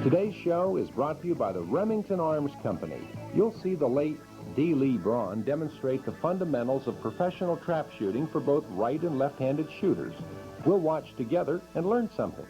Today's show is brought to you by the Remington Arms Company. You'll see the late D. Lee Braun demonstrate the fundamentals of professional trap shooting for both right and left-handed shooters. We'll watch together and learn something.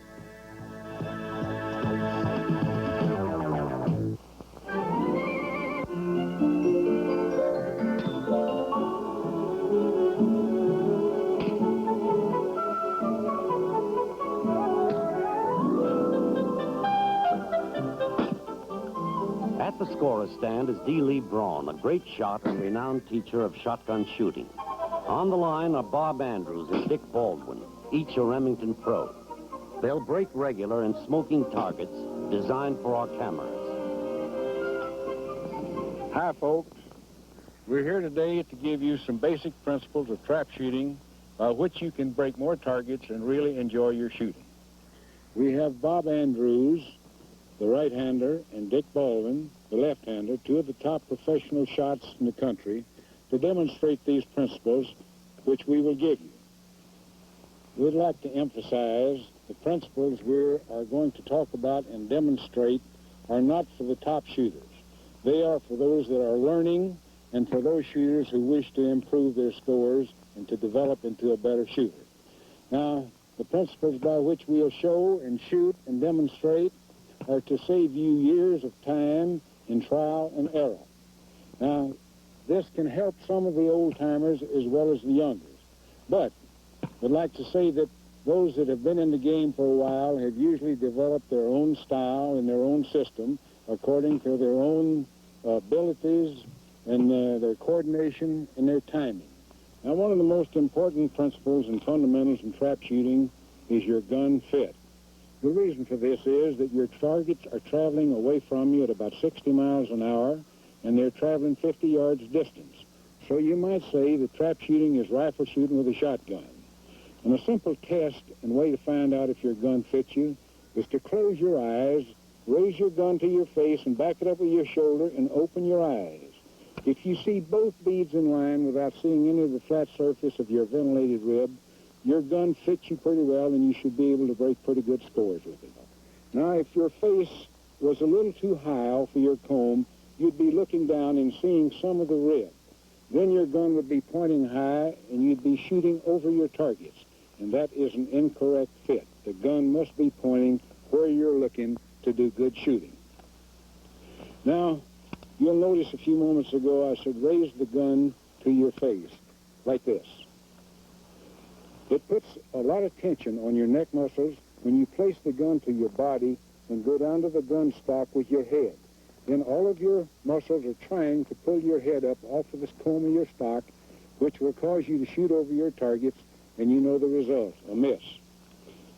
At the scorer's stand is D. Lee Braun, a great shot and renowned teacher of shotgun shooting. On the line are Bob Andrews and Dick Baldwin, each a Remington pro. They'll break regular and smoking targets designed for our cameras. Hi, folks. We're here today to give you some basic principles of trap shooting by which you can break more targets and really enjoy your shooting. We have Bob Andrews, the right-hander, and Dick Baldwin, the left-hander, two of the top professional shots in the country, to demonstrate these principles, which we will give you. We'd like to emphasize the principles we are going to talk about and demonstrate are not for the top shooters. They are for those that are learning and for those shooters who wish to improve their scores and to develop into a better shooter. Now, the principles by which we'll show and shoot and demonstrate are to save you years of time in trial and error. Now, this can help some of the old-timers as well as the youngers. But I'd like to say that those that have been in the game for a while have usually developed their own style and their own system according to their own abilities and their coordination and their timing. Now, one of the most important principles and fundamentals in trap shooting is your gun fit. The reason for this is that your targets are traveling away from you at about 60 miles an hour, and they're traveling 50 yards distance. So you might say that trap shooting is rifle shooting with a shotgun. And a simple test and way to find out if your gun fits you is to close your eyes, raise your gun to your face, and back it up with your shoulder and open your eyes. If you see both beads in line without seeing any of the flat surface of your ventilated rib, your gun fits you pretty well, and you should be able to break pretty good scores with it. Now, if your face was a little too high for your comb, you'd be looking down and seeing some of the rib. Then your gun would be pointing high, and you'd be shooting over your targets. And that is an incorrect fit. The gun must be pointing where you're looking to do good shooting. Now, you'll notice a few moments ago I said raise the gun to your face, like this. It puts a lot of tension on your neck muscles when you place the gun to your body and go down to the gun stock with your head. Then all of your muscles are trying to pull your head up off of this comb of your stock, which will cause you to shoot over your targets, and you know the result, a miss.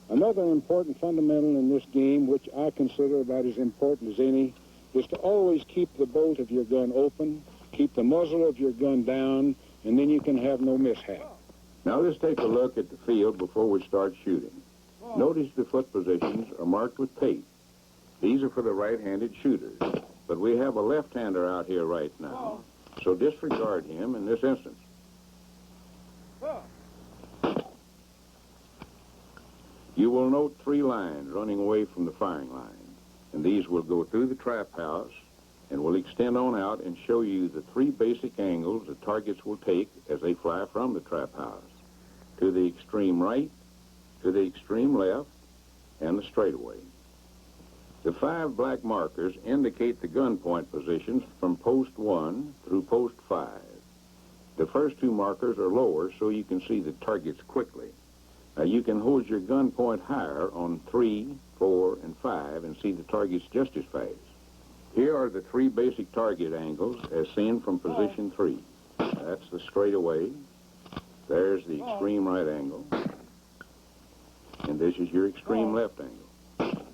Another important fundamental in this game, which I consider about as important as any, is to always keep the bolt of your gun open, keep the muzzle of your gun down, and then you can have no mishap. Now let's take a look at the field before we start shooting. Notice the foot positions are marked with tape. These are for the right-handed shooters, but we have a left-hander out here right now, so disregard him in this instance. You will note 3 lines running away from the firing line, and these will go through the trap house and will extend on out and show you the 3 basic angles the targets will take as they fly from the trap house: to the extreme right, to the extreme left, and the straightaway. The 5 black markers indicate the gun point positions from post 1 through post 5. The first 2 markers are lower so you can see the targets quickly. Now you can hold your gun point higher on 3, 4, and 5 and see the targets just as fast. Here are the 3 basic target angles as seen from position 3. That's the straightaway. There's the extreme right angle. And this is your extreme left angle.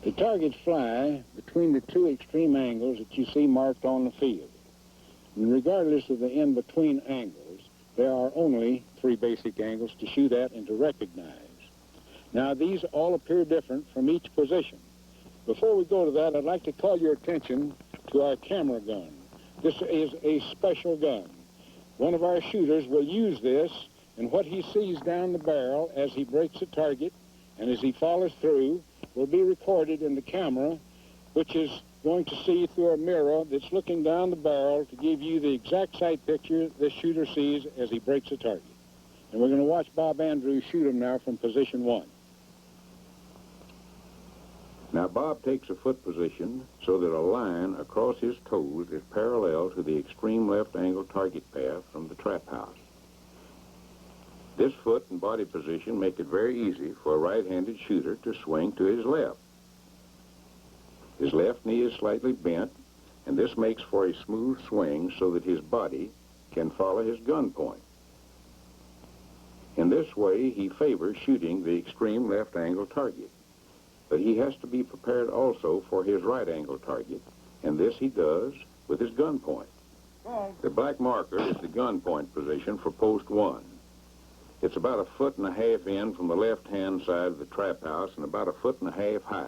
The targets fly between the 2 extreme angles that you see marked on the field. And regardless of the in-between angles, there are only 3 basic angles to shoot at and to recognize. Now, these all appear different from each position. Before we go to that, I'd like to call your attention to our camera gun. This is a special gun. One of our shooters will use this, and what he sees down the barrel as he breaks a target and as he follows through, will be recorded in the camera, which is going to see through a mirror that's looking down the barrel to give you the exact sight picture the shooter sees as he breaks a target. And we're going to watch Bob Andrews shoot him now from position 1. Now, Bob takes a foot position so that a line across his toes is parallel to the extreme left angle target path from the trap house. This foot and body position make it very easy for a right-handed shooter to swing to his left. His left knee is slightly bent, and this makes for a smooth swing so that his body can follow his gun point. In this way, he favors shooting the extreme left angle target. But he has to be prepared also for his right angle target, and this he does with his gun point. The black marker is the gun point position for post 1. It's about 1.5 feet in from the left-hand side of the trap house and about 1.5 feet high.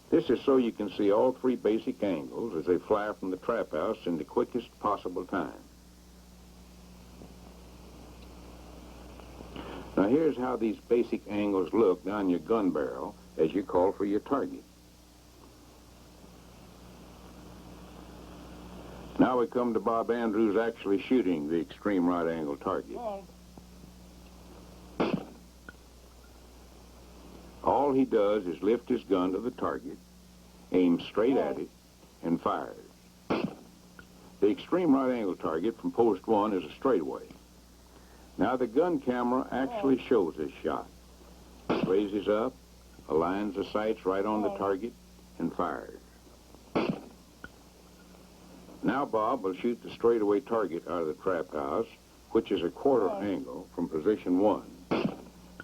This is so you can see all 3 basic angles as they fly from the trap house in the quickest possible time. Now here's how these basic angles look down your gun barrel as you call for your target. Now we come to Bob Andrews actually shooting the extreme right angle target. All he does is lift his gun to the target, aim straight at it, and fires. The extreme right angle target from post 1 is a straightaway. Now the gun camera actually shows this shot. It raises up, aligns the sights right on the target, and fires. Now Bob will shoot the straightaway target out of the trap house, which is a quarter angle from position 1.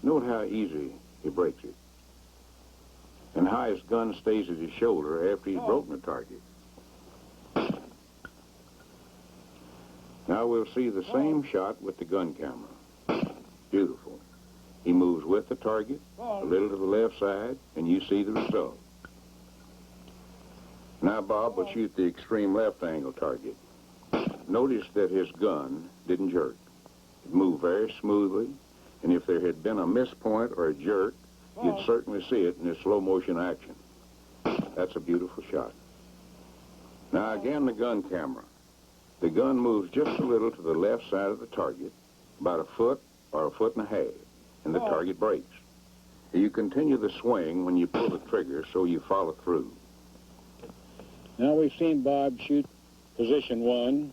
Note how easy he breaks it, and how his gun stays at his shoulder after he's broken the target. Now we'll see the same shot with the gun camera. Beautiful. He moves with the target, a little to the left side, and you see the result. Now Bob will shoot the extreme left angle target. Notice that his gun didn't jerk. It moved very smoothly, and if there had been a miss point or a jerk, you'd certainly see it in this slow motion action. That's a beautiful shot. Now again, the gun camera. The gun moves just a little to the left side of the target, about 1 foot or 1.5 feet, and the target breaks. You continue the swing when you pull the trigger so you follow through. Now we've seen Bob shoot position 1.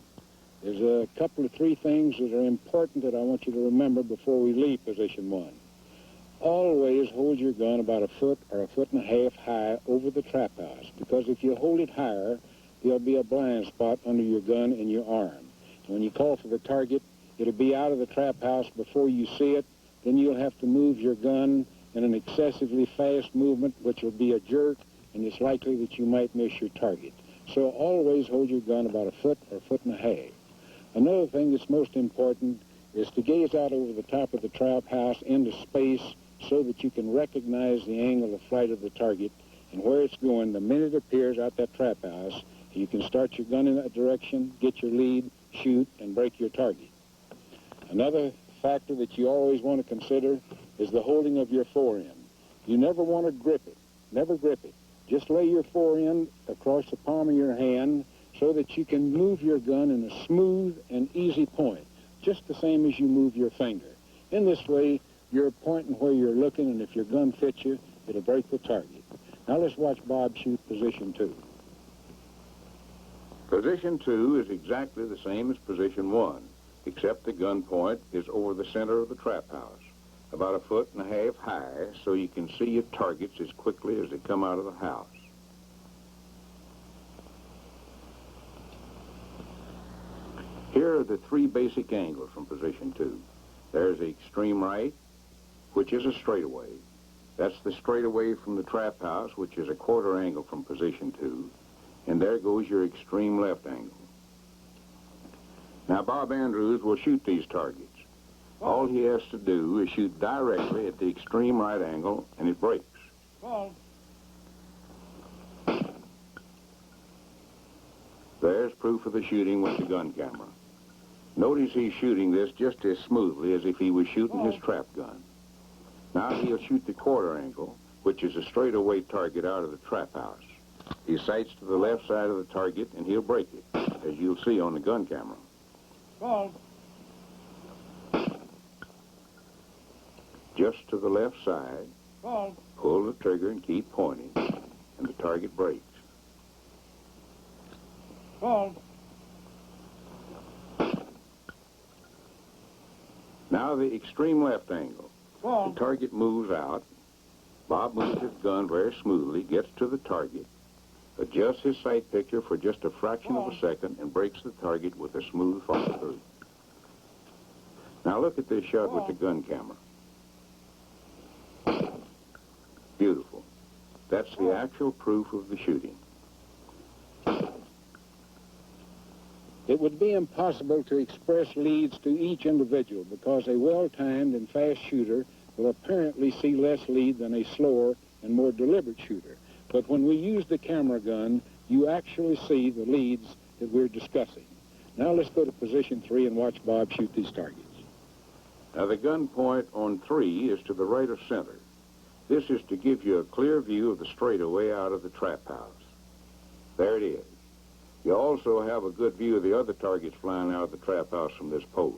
There's a couple of 3 things that are important that I want you to remember before we leave position 1. Always hold your gun about 1 foot or 1.5 feet high over the trap house, because if you hold it higher, there'll be a blind spot under your gun and your arm. And when you call for the target, it'll be out of the trap house before you see it. Then you'll have to move your gun in an excessively fast movement, which will be a jerk, and it's likely that you might miss your target. So always hold your gun about 1 foot or 1.5 feet. Another thing that's most important is to gaze out over the top of the trap house into space so that you can recognize the angle of flight of the target and where it's going the minute it appears out that trap house. You can start your gun in that direction, get your lead, shoot, and break your target. Another factor that you always want to consider is the holding of your forend. You never want to grip it. Never grip it. Just lay your forend across the palm of your hand so that you can move your gun in a smooth and easy point, just the same as you move your finger. In this way, you're pointing where you're looking, and if your gun fits you, it'll break the target. Now let's watch Bob shoot position 2. Position 2 is exactly the same as position 1, except the gun point is over the center of the trap house, about 1.5 feet high, so you can see your targets as quickly as they come out of the house. Here are the 3 basic angles from position 2. There's the extreme right, which is a straightaway. That's the straightaway from the trap house, which is a quarter angle from position 2. And there goes your extreme left angle. Now, Bob Andrews will shoot these targets. All he has to do is shoot directly at the extreme right angle, and it breaks. There's proof of the shooting with the gun camera. Notice he's shooting this just as smoothly as if he was shooting his trap gun. Now he'll shoot the quarter angle, which is a straightaway target out of the trap house. He sights to the left side of the target, and he'll break it, as you'll see on the gun camera. Braun. Just to the left side, Braun. pull the trigger and keep pointing, and the target breaks. Braun. Now the extreme left angle. Braun. The target moves out. Bob moves his gun very smoothly, gets to the target, adjusts his sight picture for just a fraction of a second, and breaks the target with a smooth follow-through. Now look at this shot with the gun camera. Beautiful. That's the actual proof of the shooting. It would be impossible to express leads to each individual because a well-timed and fast shooter will apparently see less lead than a slower and more deliberate shooter. But when we use the camera gun, you actually see the leads that we're discussing. Now let's go to position 3 and watch Bob shoot these targets. Now the gun point on 3 is to the right of center. This is to give you a clear view of the straightaway out of the trap house. There it is. You also have a good view of the other targets flying out of the trap house from this post.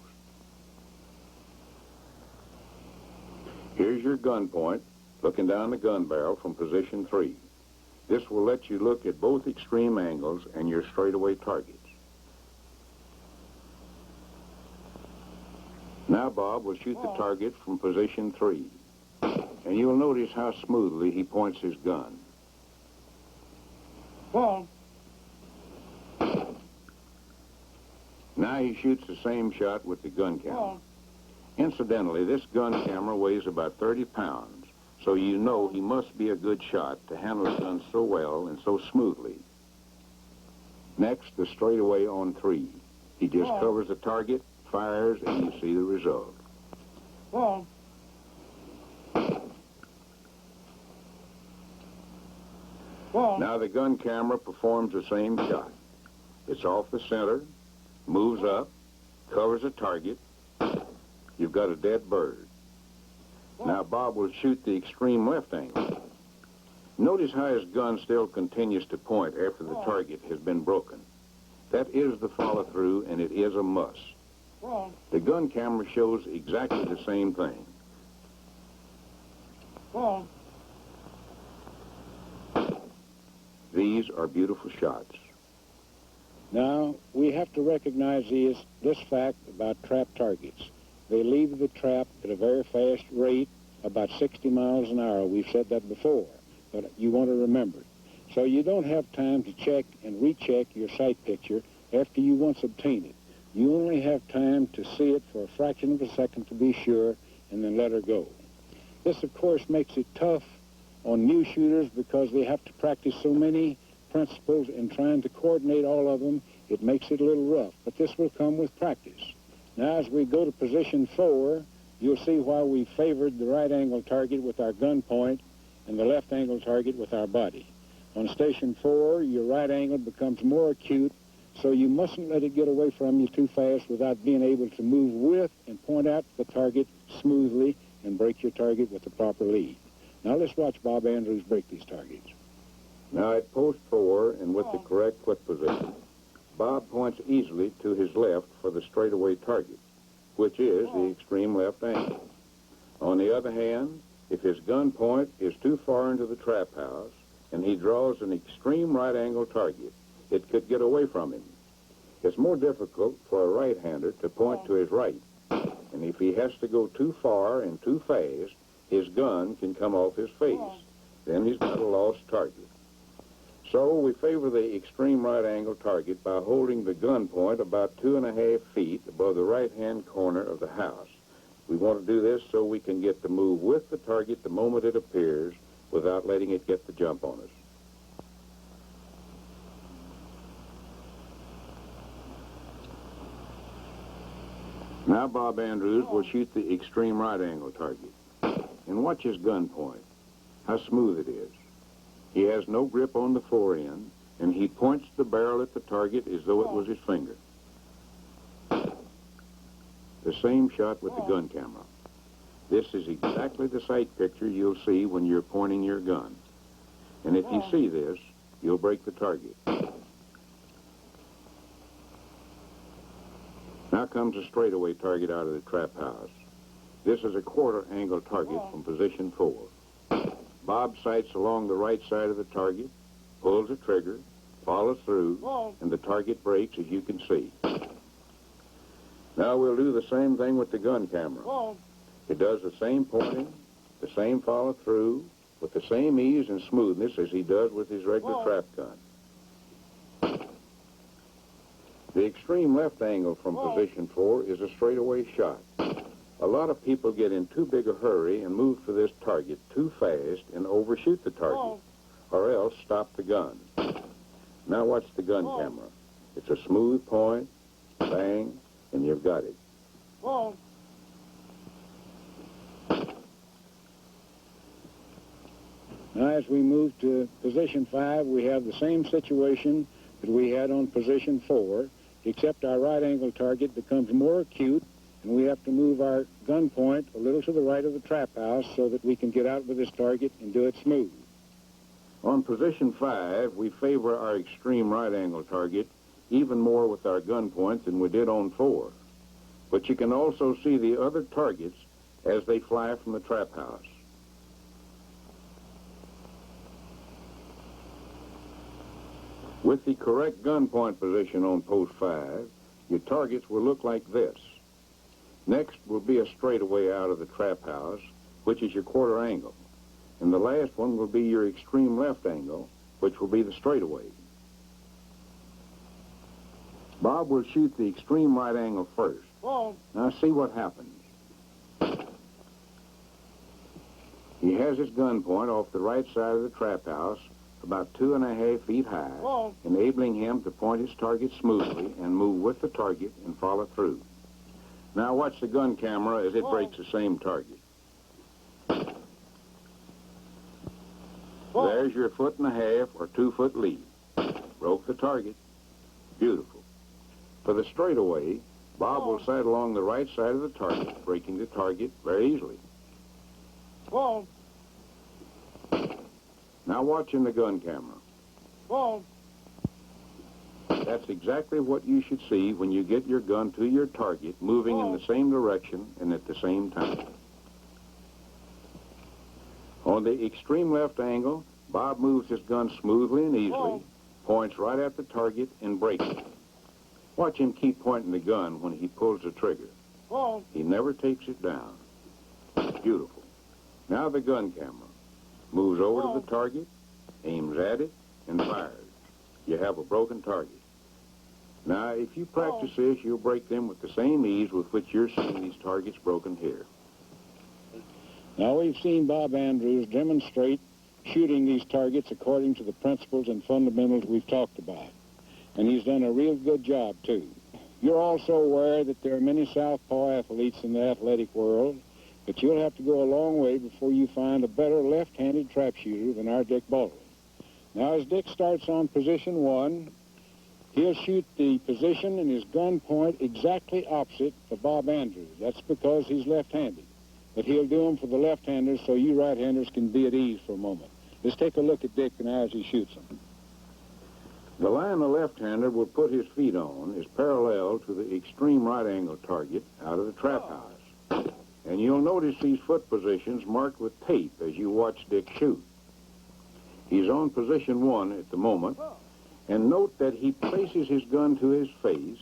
Here's your gun point, looking down the gun barrel from position 3. This will let you look at both extreme angles and your straightaway targets. Now Bob will shoot the target from position 3. And you'll notice how smoothly he points his gun. Braun. Now he shoots the same shot with the gun camera. Incidentally, this gun camera weighs about 30 pounds, so you know he must be a good shot to handle his gun so well and so smoothly. Next, the straightaway on 3. He just covers the target, fires, and you see the result. Braun. Now the gun camera performs the same shot. It's off the center, moves up, covers a target. You've got a dead bird. Now Bob will shoot the extreme left angle. Notice how his gun still continues to point after the target has been broken. That is the follow-through, and it is a must. The gun camera shows exactly the same thing. These are beautiful shots. Now, we have to recognize this fact about trap targets. They leave the trap at a very fast rate, about 60 miles an hour. We've said that before, but you want to remember it. So you don't have time to check and recheck your sight picture after you once obtain it. You only have time to see it for a fraction of a second to be sure, and then let her go. This, of course, makes it tough on new shooters because they have to practice so many principles and trying to coordinate all of them. It makes it a little rough, but this will come with practice. Now, as we go to position 4, you'll see why we favored the right angle target with our gun point and the left angle target with our body. On station 4, your right angle becomes more acute, so you mustn't let it get away from you too fast without being able to move with and point out the target smoothly and break your target with the proper lead. Now let's watch Bob Andrews break these targets. Now at post 4 and with the correct foot position, Bob points easily to his left for the straightaway target, which is the extreme left angle. On the other hand, if his gun point is too far into the trap house and he draws an extreme right angle target, it could get away from him. It's more difficult for a right-hander to point to his right, and if he has to go too far and too fast, his gun can come off his face. Then he's got a lost target. So we favor the extreme right angle target by holding the gun point about 2.5 feet above the right-hand corner of the house. We want to do this so we can get the move with the target the moment it appears without letting it get the jump on us. Now Bob Andrews will shoot the extreme right angle target. And watch his gun point, how smooth it is. He has no grip on the forend, and he points the barrel at the target as though it was his finger. The same shot with the gun camera. This is exactly the sight picture you'll see when you're pointing your gun. And if you see this, you'll break the target. Now comes a straightaway target out of the trap house. This is a quarter angle target from position 4. Bob sights along the right side of the target, pulls the trigger, follows through, and the target breaks, as you can see. Now we'll do the same thing with the gun camera. It does the same pointing, the same follow through, with the same ease and smoothness as he does with his regular trap gun. The extreme left angle from position 4 is a straightaway shot. A lot of people get in too big a hurry and move for this target too fast and overshoot the target, or else stop the gun. Now watch the gun camera. It's a smooth point, bang, and you've got it. Now, as we move to position 5, we have the same situation that we had on position 4, except our right angle target becomes more acute, and we have to move our gun point a little to the right of the trap house so that we can get out with this target and do it smooth. On position 5, we favor our extreme right angle target even more with our gun point than we did on 4. But you can also see the other targets as they fly from the trap house. With the correct gun point position on post 5, your targets will look like this. Next will be a straightaway out of the trap house, which is your quarter angle. And the last one will be your extreme left angle, which will be the straightaway. Bob will shoot the extreme right angle first. Now see what happens. He has his gun point off the right side of the trap house, about 2.5 feet high, enabling him to point his target smoothly and move with the target and follow through. Now watch the gun camera as it breaks the same target. There's your 1.5 or 2 foot lead. Broke the target. Beautiful. For the straightaway, Bob will sight along the right side of the target, breaking the target very easily. Now watching the gun camera. That's exactly what you should see when you get your gun to your target, moving in the same direction and at the same time. On the extreme left angle, Bob moves his gun smoothly and easily, points right at the target, and breaks it. Watch him keep pointing the gun when he pulls the trigger. He never takes it down. Beautiful. Now the gun camera. Moves over to the target, aims at it, and fires. You have a broken target. Now, if you practice this, you'll break them with the same ease with which you're seeing these targets broken here. Now, we've seen Bob Andrews demonstrate shooting these targets according to the principles and fundamentals we've talked about. And he's done a real good job, too. You're also aware that there are many southpaw athletes in the athletic world, but you'll have to go a long way before you find a better left-handed trap shooter than our Dick Baldwin. Now, as Dick starts on position 1, he'll shoot the position and his gun point exactly opposite of Bob Andrews. That's because he's left-handed. But he'll do them for the left-handers so you right-handers can be at ease for a moment. Let's take a look at Dick now as he shoots them. The line the left-hander will put his feet on is parallel to the extreme right-angle target out of the trap house. And you'll notice these foot positions marked with tape as you watch Dick shoot. He's on position 1 at the moment, and note that he places his gun to his face,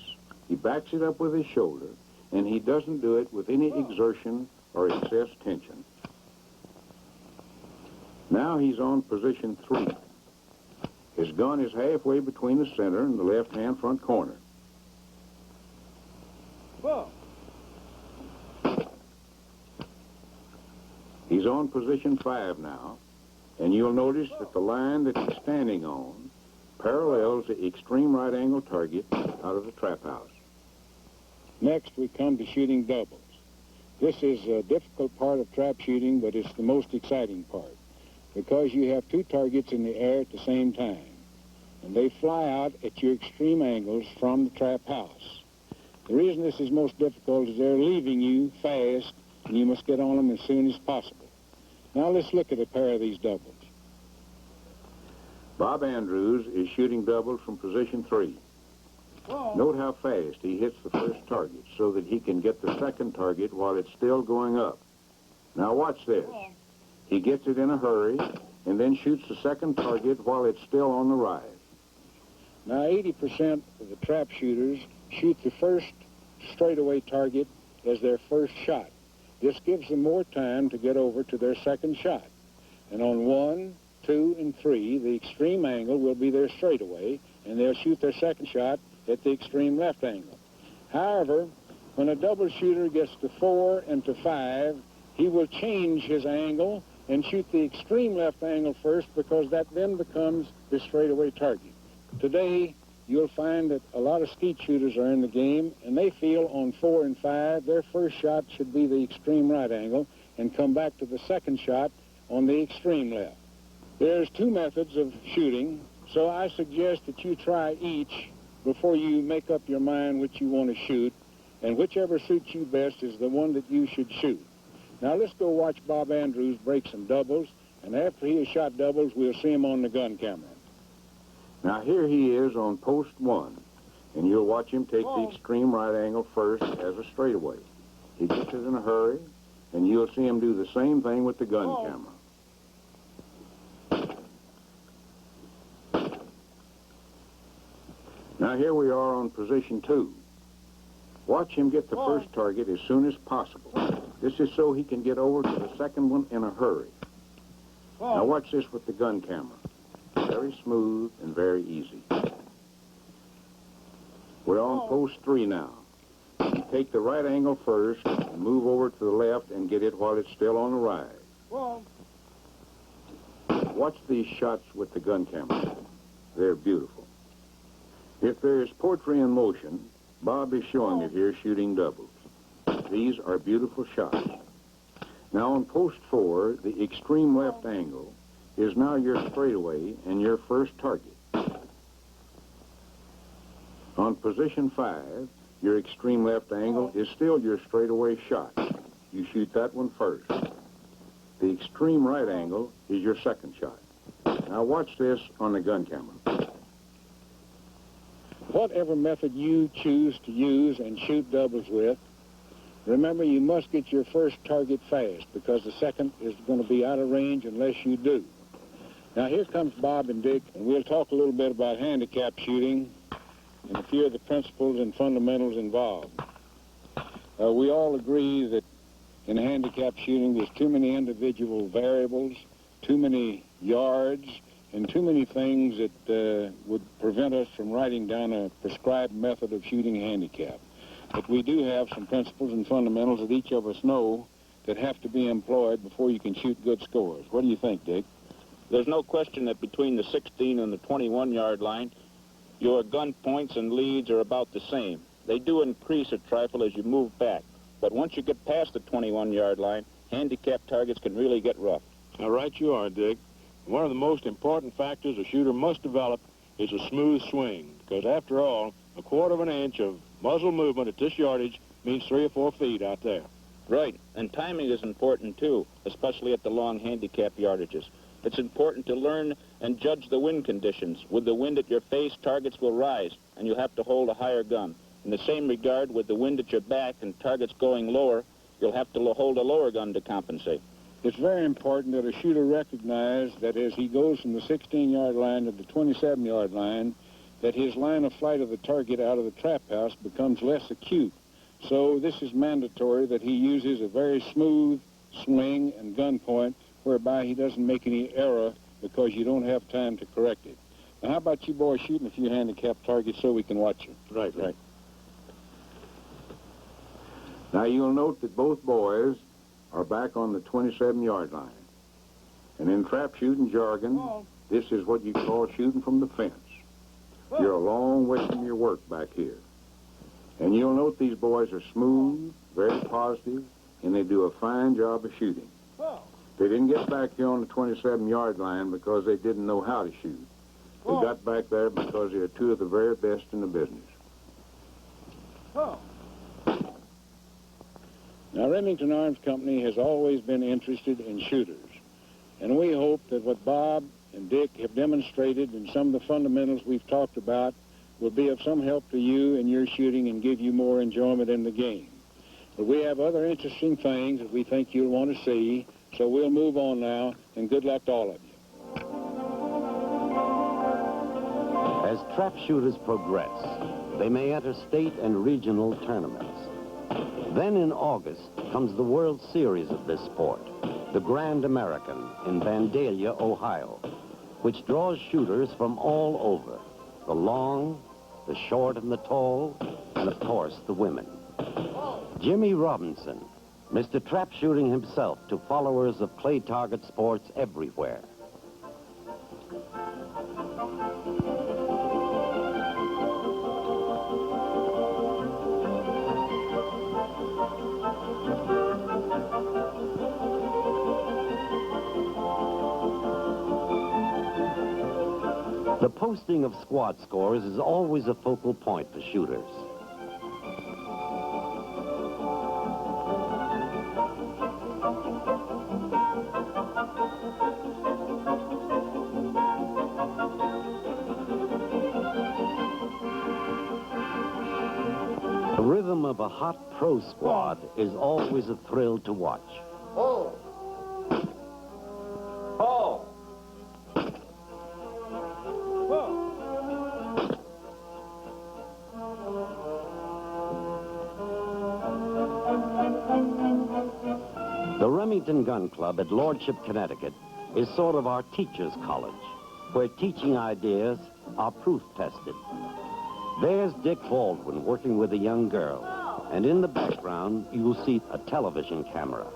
he backs it up with his shoulder, and he doesn't do it with any exertion or excess tension. Now he's on position 3. His gun is halfway between the center and the left-hand front corner. He's on position 5 now, and you'll notice that the line that he's standing on parallels the extreme right-angle target out of the trap house. Next, we come to shooting doubles. This is a difficult part of trap shooting, but it's the most exciting part, because you have 2 targets in the air at the same time, and they fly out at your extreme angles from the trap house. The reason this is most difficult is they're leaving you fast and you must get on them as soon as possible. Now let's look at a pair of these doubles. Bob Andrews is shooting doubles from position 3. Note how fast he hits the first target so that he can get the second target while it's still going up. Now watch this. He gets it in a hurry and then shoots the second target while it's still on the rise. Now 80% of the trap shooters shoot the first straightaway target as their first shot. This gives them more time to get over to their second shot. And on 1, 2, and 3, the extreme angle will be their straightaway, and they'll shoot their second shot at the extreme left angle. However, when a double shooter gets to 4 and to 5, he will change his angle and shoot the extreme left angle first, because that then becomes the straightaway target. Today, you'll find that a lot of skeet shooters are in the game, and they feel on 4 and 5, their first shot should be the extreme right angle and come back to the second shot on the extreme left. There's 2 methods of shooting, so I suggest that you try each before you make up your mind which you want to shoot, and whichever suits you best is the one that you should shoot. Now let's go watch Bob Andrews break some doubles, and after he has shot doubles, we'll see him on the gun camera. Now here he is on post 1, and you'll watch him take the extreme right angle first as a straightaway. He gets it in a hurry, and you'll see him do the same thing with the gun camera. Now here we are on position 2. Watch him get the first target as soon as possible. This is so he can get over to the second one in a hurry. Now watch this with the gun camera. Very smooth and very easy. We're on post 3 now. You take the right angle first and move over to the left and get it while it's still on the rise. Watch these shots with the gun camera. They're beautiful. If there is poetry in motion, Bob is showing it here shooting doubles. These are beautiful shots. Now on post 4, the extreme left angle is now your straightaway and your first target. On position 5, your extreme left angle is still your straightaway shot. You shoot that one first. The extreme right angle is your second shot. Now watch this on the gun camera. Whatever method you choose to use and shoot doubles with, remember you must get your first target fast, because the second is going to be out of range unless you do. Now here comes Bob and Dick, and we'll talk a little bit about handicap shooting and a few of the principles and fundamentals involved. We all agree that in handicap shooting there's too many individual variables, too many yards, and too many things that would prevent us from writing down a prescribed method of shooting a handicap. But we do have some principles and fundamentals that each of us know that have to be employed before you can shoot good scores. What do you think, Dick? There's no question that between the 16 and the 21-yard line, your gun points and leads are about the same. They do increase a trifle as you move back. But once you get past the 21-yard line, handicap targets can really get rough. Now, right you are, Dick. One of the most important factors a shooter must develop is a smooth swing, because after all, a quarter of an inch of muzzle movement at this yardage means 3 or 4 feet out there. Right, and timing is important too, especially at the long handicap yardages. It's important to learn and judge the wind conditions. With the wind at your face, targets will rise, and you'll have to hold a higher gun. In the same regard, with the wind at your back and targets going lower, you'll have to hold a lower gun to compensate. It's very important that a shooter recognize that as he goes from the 16-yard line to the 27-yard line, that his line of flight of the target out of the trap house becomes less acute. So this is mandatory that he uses a very smooth swing and gun point whereby he doesn't make any error because you don't have time to correct it. Now, how about you boys shooting a few handicap targets so we can watch you? Right. Now you'll note that both boys are back on the 27-yard line. And in trap shooting jargon, this is what you call shooting from the fence. You're a long way from your work back here. And you'll note these boys are smooth, very positive, and they do a fine job of shooting. They didn't get back here on the 27-yard line because they didn't know how to shoot. They got back there because they're 2 of the very best in the business. Now Now, Remington Arms Company has always been interested in shooters, and we hope that what Bob and Dick have demonstrated and some of the fundamentals we've talked about will be of some help to you in your shooting and give you more enjoyment in the game. But we have other interesting things that we think you'll want to see, so we'll move on now, and good luck to all of you. As trap shooters progress, they may enter state and regional tournaments. Then in August comes the World Series of this sport, the Grand American in Vandalia, Ohio, which draws shooters from all over, the long, the short, and the tall, and of course the women. Jimmy Robinson, Mr. Trap Shooting himself to followers of clay target sports everywhere. The posting of squad scores is always a focal point for shooters. The rhythm of a hot pro squad is always a thrill to watch. Oh! Oh! The Remington Gun Club at Lordship, Connecticut is sort of our teacher's college, where teaching ideas are proof tested. There's Dick Baldwin working with a young girl, and in the background you'll see a television camera.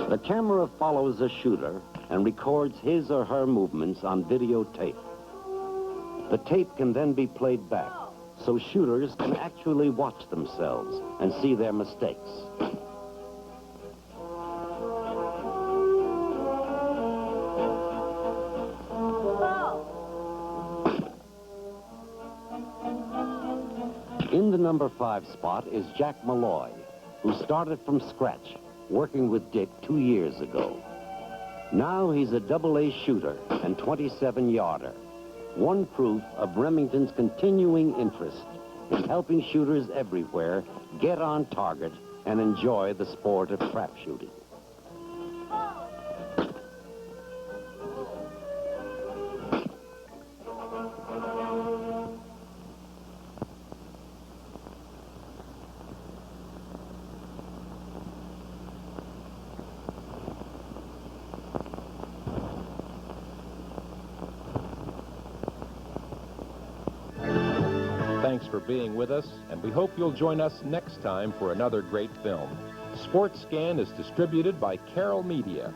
The camera follows a shooter and records his or her movements on videotape. The tape can then be played back, so shooters can actually watch themselves and see their mistakes. In the number 5 spot is Jack Malloy, who started from scratch, working with Dick 2 years ago. Now he's a AA shooter and 27-yarder, one proof of Remington's continuing interest in helping shooters everywhere get on target and enjoy the sport of trap shooting. Thanks for being with us, and we hope you'll join us next time for another great film. Sports Scan is distributed by Carroll Media.